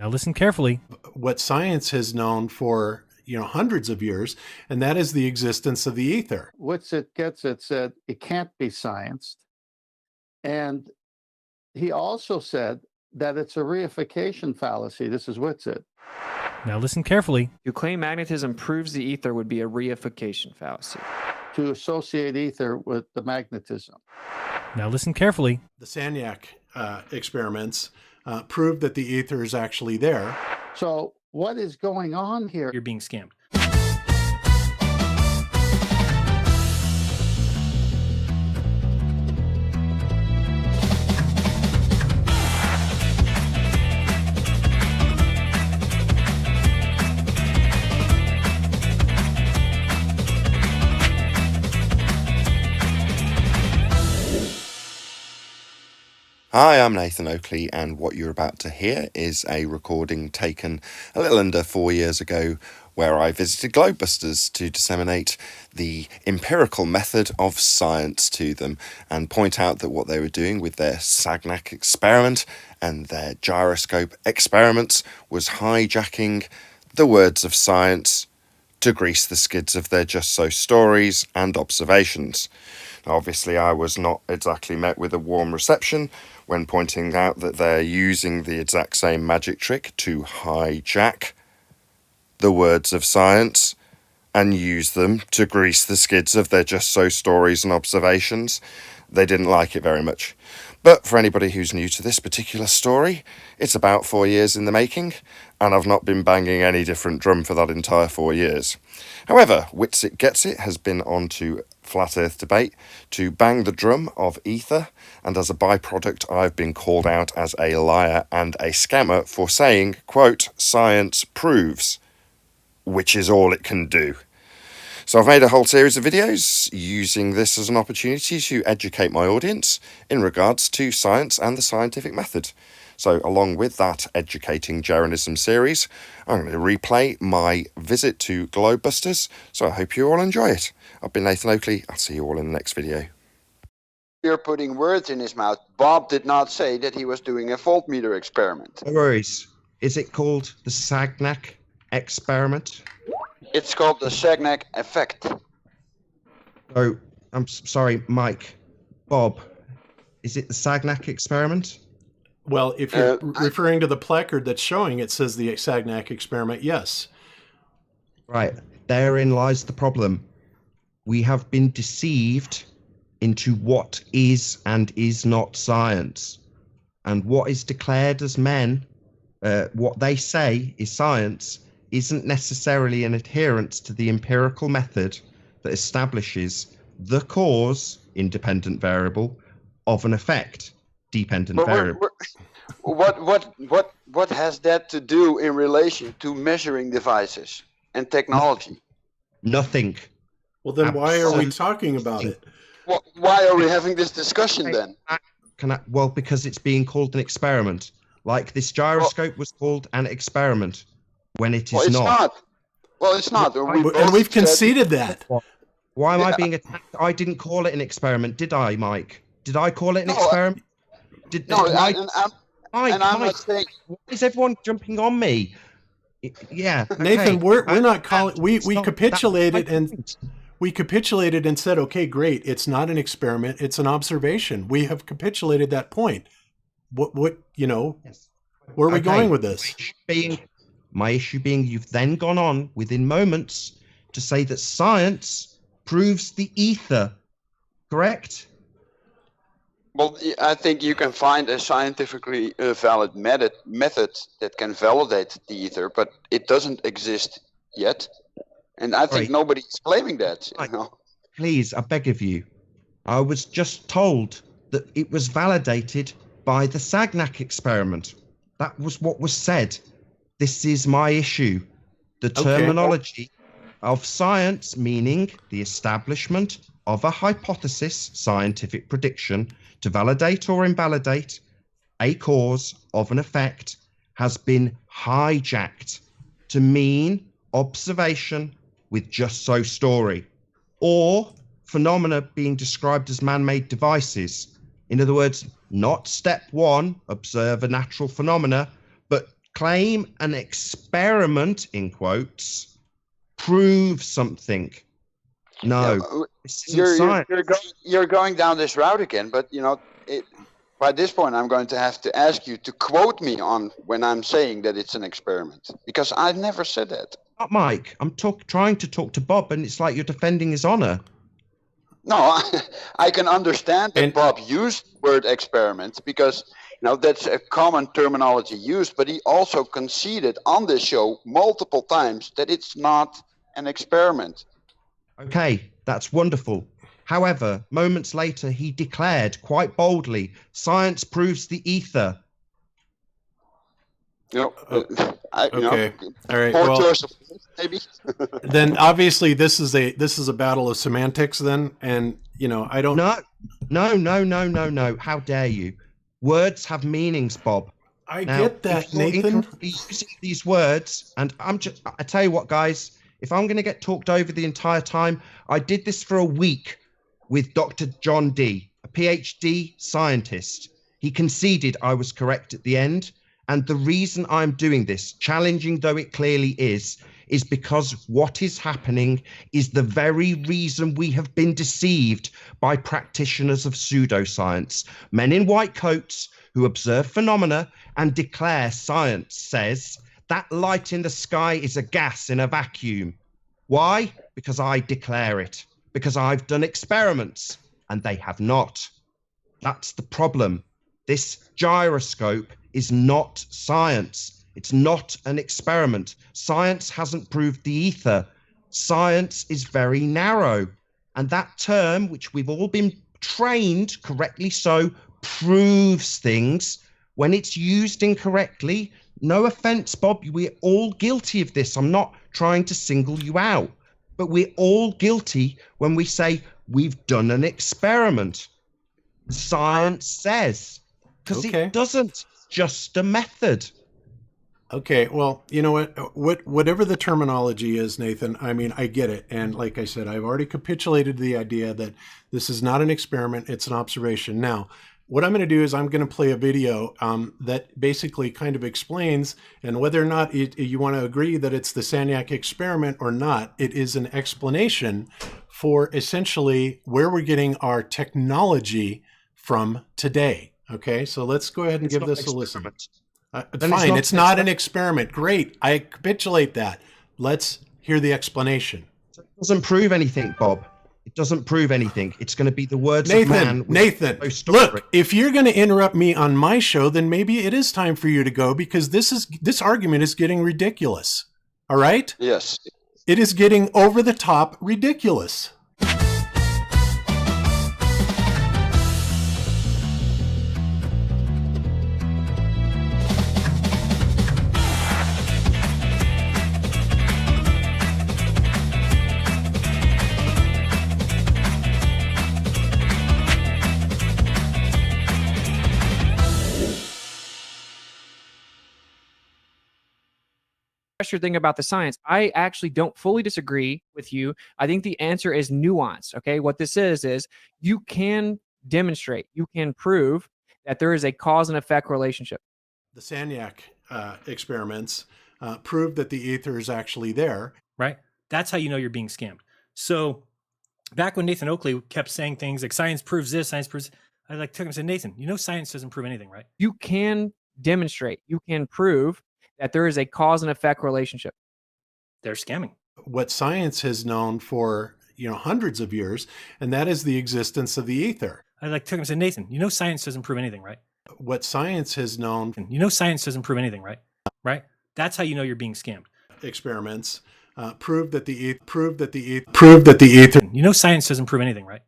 Now listen carefully. What science has known for hundreds of years, and that is the existence of the ether. Whitsitt said it can't be scienced. And he also said that it's a reification fallacy. This is Whitsitt. Now listen carefully. To claim magnetism proves the ether would be a reification fallacy. To associate ether with the magnetism. Now listen carefully. The Sagnac experiments proved that the ether is actually there. So what is going on here? You're being scammed. Hi, I'm Nathan Oakley, and what you're about to hear is a recording taken a little under 4 years ago where I visited Globebusters to disseminate the empirical method of science to them and point out that what they were doing with their Sagnac experiment and their gyroscope experiments was hijacking the words of science to grease the skids of their just-so stories and observations. Now, obviously, I was not exactly met with a warm reception when pointing out that they're using the exact same magic trick to hijack the words of science and use them to grease the skids of their just-so stories and observations. They didn't like it very much. But for anybody who's new to this particular story, it's about 4 years in the making, and I've not been banging any different drum for that entire 4 years. However, Whitsitt Gets It has been on to Flat Earth Debate to bang the drum of ether, and as a byproduct I've been called out as a liar and a scammer for saying, quote, science proves, which is all it can do. So I've made a whole series of videos using this as an opportunity to educate my audience in regards to science and the scientific method. So along with that Educating Jeranism series, I'm going to replay my visit to Globebusters, so I hope you all enjoy it. I've been Nathan Oakley, I'll see you all in the next video. You're putting words in his mouth. Bob did not say that he was doing a voltmeter experiment. No worries. Is it called the Sagnac experiment? It's called the Sagnac effect. Oh, I'm sorry, Mike. Bob, is it the Sagnac experiment? Well, if you're referring to the placard that's showing, it says the Sagnac experiment, yes. Right, therein lies the problem. We have been deceived into what is and is not science. And what is declared as men, what they say is science, isn't necessarily an adherence to the empirical method that establishes the cause, independent variable, of an effect, dependent variable. What has that to do in relation to measuring devices and technology? Nothing. Well, then why are we talking about it? Why are we having this discussion then? Well, because it's being called an experiment. Like this gyroscope was called an experiment. When it is not. Well, it's not. And we've conceded that. Why am I being attacked? I didn't call it an experiment, did I, Mike? Did I call it an experiment? I'm not saying. Why is everyone jumping on me? Yeah, okay. Nathan, we're not calling. We capitulated and said, okay, great. It's not an experiment. It's an observation. We have capitulated that point. What Yes. Where are we going with this? My issue being you've then gone on within moments to say that science proves the ether, correct? Well, I think you can find a scientifically valid method that can validate the ether, but it doesn't exist yet. And I think nobody's claiming that. You know? Please, I beg of you. I was just told that it was validated by the Sagnac experiment. That was what was said. This is my issue. The terminology of science, meaning the establishment of a hypothesis, scientific prediction, to validate or invalidate a cause of an effect, has been hijacked to mean observation with just-so story, or phenomena being described as man-made devices. In other words, not step one, observe a natural phenomena, but claim an experiment, in quotes, prove something. No, Yeah, this isn't science. you're going down this route again, but by this point, I'm going to have to ask you to quote me on when I'm saying that it's an experiment, because I've never said that. Not Mike. I'm trying to talk to Bob, and it's like you're defending his honor. No, I can understand that Bob used the word experiment because that's a common terminology used, but he also conceded on this show multiple times that it's not an experiment. Okay, that's wonderful. However, moments later, he declared quite boldly, science proves the ether. Okay. All right. Poor Well, choice of words, maybe. then obviously this is a battle of semantics then, and I don't. No. How dare you? Words have meanings, Bob. I get that, Nathan. Using these words, and I tell you what, guys, if I'm going to get talked over the entire time, I did this for a week with Dr. John D, a PhD scientist. He conceded I was correct at the end. And the reason I'm doing this, challenging though it clearly is because what is happening is the very reason we have been deceived by practitioners of pseudoscience, men in white coats who observe phenomena and declare science says that light in the sky is a gas in a vacuum. Why? Because I declare it, because I've done experiments and they have not. That's the problem. This gyroscope is not science. It's not an experiment. Science hasn't proved the ether. Science is very narrow. And that term, which we've all been trained, correctly so, proves things. When it's used incorrectly, no offense, Bob, we're all guilty of this. I'm not trying to single you out. But we're all guilty when we say we've done an experiment. Science says. Because it doesn't. Just a method. Okay, well, you know what? Whatever the terminology is, Nathan, I mean, I get it. And like I said, I've already capitulated the idea that this is not an experiment, it's an observation. Now, what I'm going to do is I'm going to play a video that basically kind of explains, and whether or not you want to agree that it's the Sagnac experiment or not, it is an explanation for essentially where we're getting our technology from today. Okay, so let's go ahead and give this a listen. Fine, it's not an experiment. Great, I capitulate that. Let's hear the explanation. It doesn't prove anything, Bob. It doesn't prove anything. It's going to be the words of man. Nathan, look, if you're going to interrupt me on my show, then maybe it is time for you to go because this argument is getting ridiculous. All right? Yes. It is getting over the top ridiculous. Thing about the science, I actually don't fully disagree with you. I think the answer is nuance. Okay, what this is you can demonstrate, you can prove that there is a cause and effect relationship. The Sagnac experiments proved that the ether is actually there. Right? That's how you know you're being scammed. So back when Nathan Oakley kept saying things like science proves this, science proves, I took him and said, Nathan, science doesn't prove anything, right? You can demonstrate, you can prove that there is a cause and effect relationship. They're scamming. What science has known for hundreds of years, and that is the existence of the ether. I took him and said, Nathan, science doesn't prove anything, right? What science has known, science doesn't prove anything, right? Right? That's how you know you're being scammed. Experiments prove that the ether. Science doesn't prove anything, right?